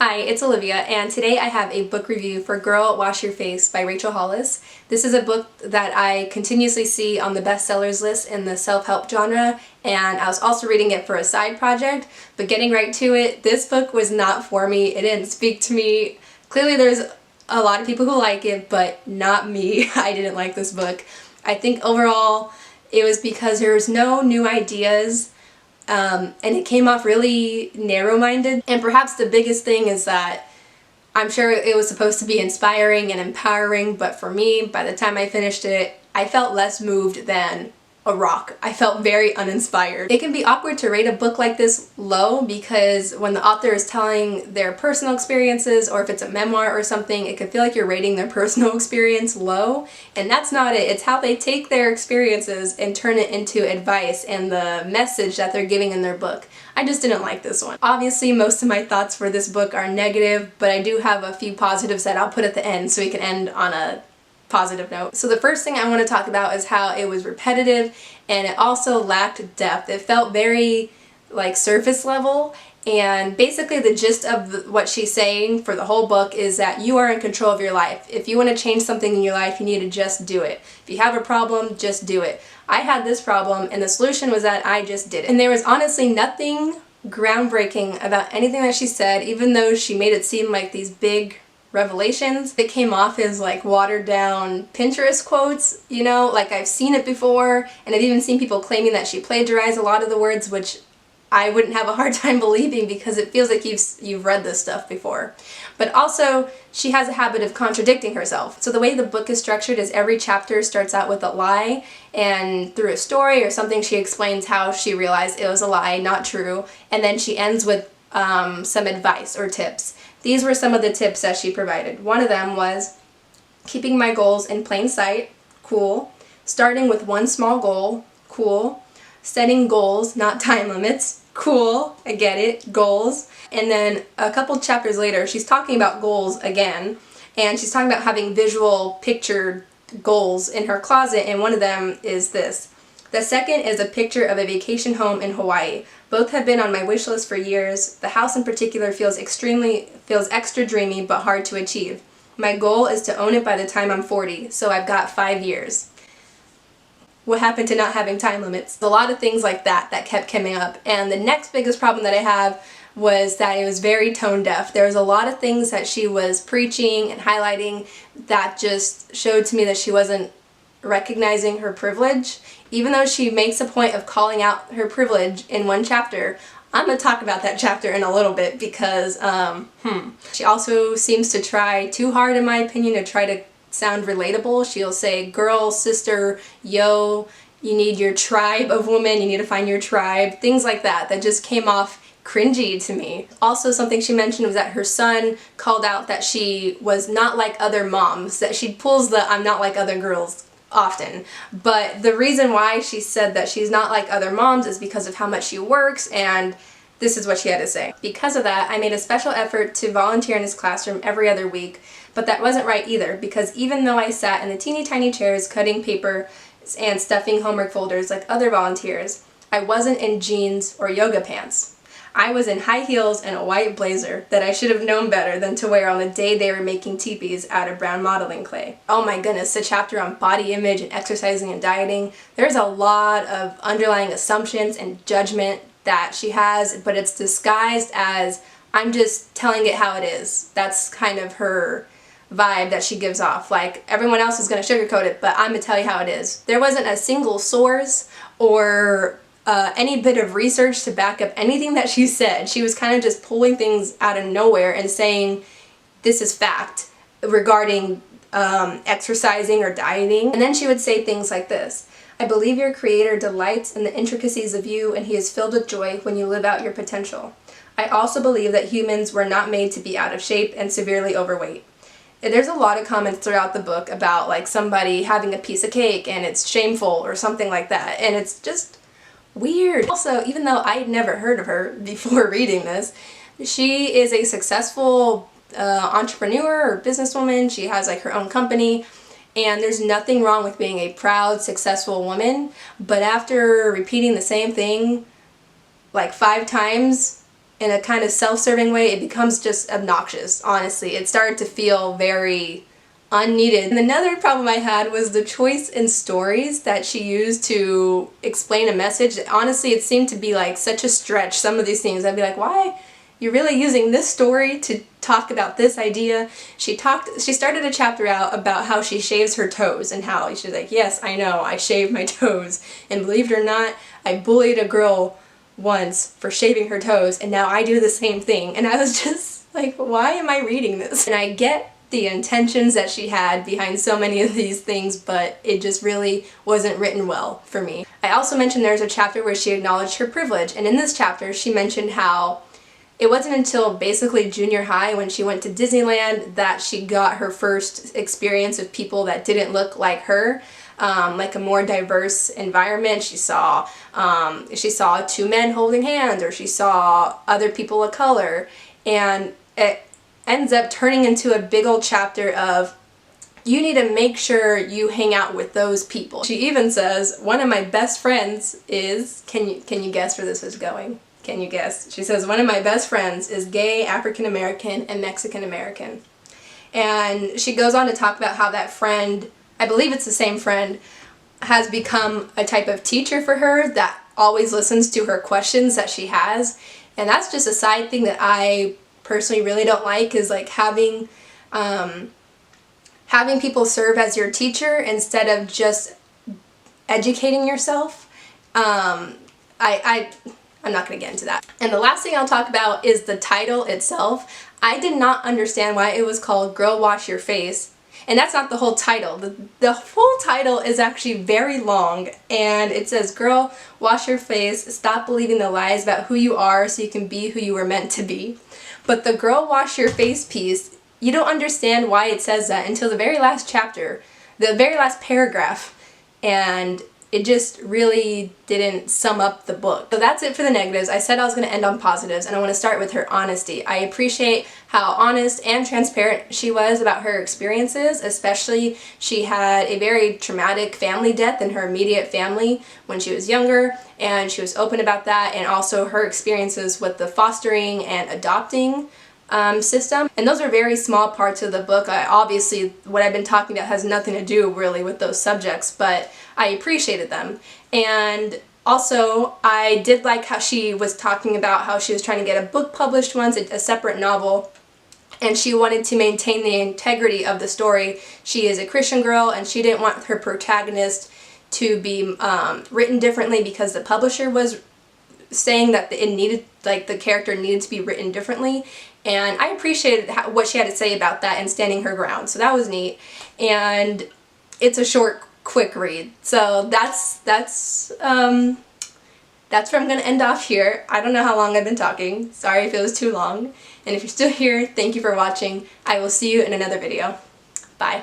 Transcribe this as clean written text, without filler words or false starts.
Hi, it's Olivia, and today I have a book review for Girl, Wash Your Face by Rachel Hollis. This is a book that I continuously see on the bestsellers list in the self-help genre, and I was also reading it for a side project, but getting right to it, this book was not for me. It didn't speak to me. Clearly there's a lot of people who like it, but not me. I didn't like this book. I think overall it was because there was no new ideas. And it came off really narrow-minded. And perhaps the biggest thing is that I'm sure it was supposed to be inspiring and empowering, but for me, by the time I finished it, I felt less moved than a rock. I felt very uninspired. It can be awkward to rate a book like this low because when the author is telling their personal experiences, or if it's a memoir or something, it can feel like you're rating their personal experience low, and that's not it. It's how they take their experiences and turn it into advice and the message that they're giving in their book. I just didn't like this one. Obviously, most of my thoughts for this book are negative, but I do have a few positives that I'll put at the end so we can end on a positive note. So the first thing I want to talk about is how it was repetitive and it also lacked depth. It felt very like surface level, and basically the gist of what she's saying for the whole book is that you are in control of your life. If you want to change something in your life, you need to just do it. If you have a problem, just do it. I had this problem and the solution was that I just did it. And there was honestly nothing groundbreaking about anything that she said, even though she made it seem like these big revelations. It came off as like watered down Pinterest quotes, you know, like I've seen it before, and I've even seen people claiming that she plagiarized a lot of the words, which I wouldn't have a hard time believing because it feels like you've read this stuff before. But also, she has a habit of contradicting herself. So the way the book is structured is every chapter starts out with a lie, and through a story or something she explains how she realized it was a lie, not true, and then she ends with some advice or tips. These were some of the tips that she provided. One of them was keeping my goals in plain sight, cool. Starting with one small goal, cool. Setting goals, not time limits, cool. I get it, goals. And then a couple chapters later, she's talking about goals again, and she's talking about having visual pictured goals in her closet, and one of them is this. The second is a picture of a vacation home in Hawaii. Both have been on my wish list for years. The house in particular feels extra dreamy but hard to achieve. My goal is to own it by the time I'm 40, so I've got 5 years. What happened to not having time limits? A lot of things like that kept coming up. And the next biggest problem that I have was that it was very tone deaf. There was a lot of things that she was preaching and highlighting that just showed to me that she wasn't recognizing her privilege. Even though she makes a point of calling out her privilege in one chapter, I'm going to talk about that chapter in a little bit because, She also seems to try too hard, in my opinion, to try to sound relatable. She'll say, girl, sister, yo, you need your tribe of women, you need to find your tribe, things like that, that just came off cringy to me. Also, something she mentioned was that her son called out that she was not like other moms, that she pulls the I'm not like other girls often, but the reason why she said that she's not like other moms is because of how much she works, and this is what she had to say. Because of that, I made a special effort to volunteer in his classroom every other week, but that wasn't right either, because even though I sat in the teeny tiny chairs cutting paper and stuffing homework folders like other volunteers, I wasn't in jeans or yoga pants. I was in high heels and a white blazer that I should have known better than to wear on the day they were making teepees out of brown modeling clay. Oh my goodness, the chapter on body image and exercising and dieting. There's a lot of underlying assumptions and judgment that she has, but it's disguised as I'm just telling it how it is. That's kind of her vibe that she gives off. Like, everyone else is going to sugarcoat it, but I'm going to tell you how it is. There wasn't a single source or any bit of research to back up anything that she said. She was kind of just pulling things out of nowhere and saying, this is fact regarding exercising or dieting. And then she would say things like this. I believe your creator delights in the intricacies of you, and he is filled with joy when you live out your potential. I also believe that humans were not made to be out of shape and severely overweight. And there's a lot of comments throughout the book about like somebody having a piece of cake and it's shameful or something like that, and it's just weird. Also, even though I'd never heard of her before reading this, she is a successful entrepreneur or businesswoman. She has like her own company, and there's nothing wrong with being a proud, successful woman, but after repeating the same thing like 5 times in a kind of self-serving way, it becomes just obnoxious, honestly. It started to feel very unneeded. And another problem I had was the choice in stories that she used to explain a message. Honestly, it seemed to be like such a stretch. Some of these things, I'd be like, why? You're really using this story to talk about this idea? She started a chapter out about how she shaves her toes and how she's like, yes, I know, I shave my toes. And believe it or not, I bullied a girl once for shaving her toes, and now I do the same thing. And I was just like, why am I reading this? And I get the intentions that she had behind so many of these things, but it just really wasn't written well for me. I also mentioned there's a chapter where she acknowledged her privilege, and in this chapter she mentioned how it wasn't until basically junior high when she went to Disneyland that she got her first experience with people that didn't look like her. Like a more diverse environment. She saw two men holding hands, or she saw other people of color, and it ends up turning into a big old chapter of you need to make sure you hang out with those people. She even says, one of my best friends is, can you guess where this is going? Can you guess? She says, one of my best friends is gay, African American, and Mexican American. And she goes on to talk about how that friend, I believe it's the same friend, has become a type of teacher for her that always listens to her questions that she has. And that's just a side thing that I personally really don't like, is like having people serve as your teacher instead of just educating yourself. I'm not going to get into that. And the last thing I'll talk about is the title itself. I did not understand why it was called Girl Wash Your Face. And that's not the whole title. The full title is actually very long, and it says, Girl, wash your face, stop believing the lies about who you are so you can be who you were meant to be. But the Girl Wash Your Face piece, you don't understand why it says that until the very last chapter, the very last paragraph, and it just really didn't sum up the book. So that's it for the negatives. I said I was going to end on positives, and I want to start with her honesty. I appreciate how honest and transparent she was about her experiences, especially she had a very traumatic family death in her immediate family when she was younger, and she was open about that, and also her experiences with the fostering and adopting system. And those are very small parts of the book. Obviously, what I've been talking about has nothing to do really with those subjects, but I appreciated them. And also, I did like how she was talking about how she was trying to get a book published once, a separate novel, and she wanted to maintain the integrity of the story. She is a Christian girl, and she didn't want her protagonist to be written differently because the publisher was saying that it needed, like, the character needed to be written differently. And I appreciated what she had to say about that and standing her ground. So that was neat. And it's a short, quick read. So that's where I'm going to end off here. I don't know how long I've been talking. Sorry if it was too long. And if you're still here, thank you for watching. I will see you in another video. Bye.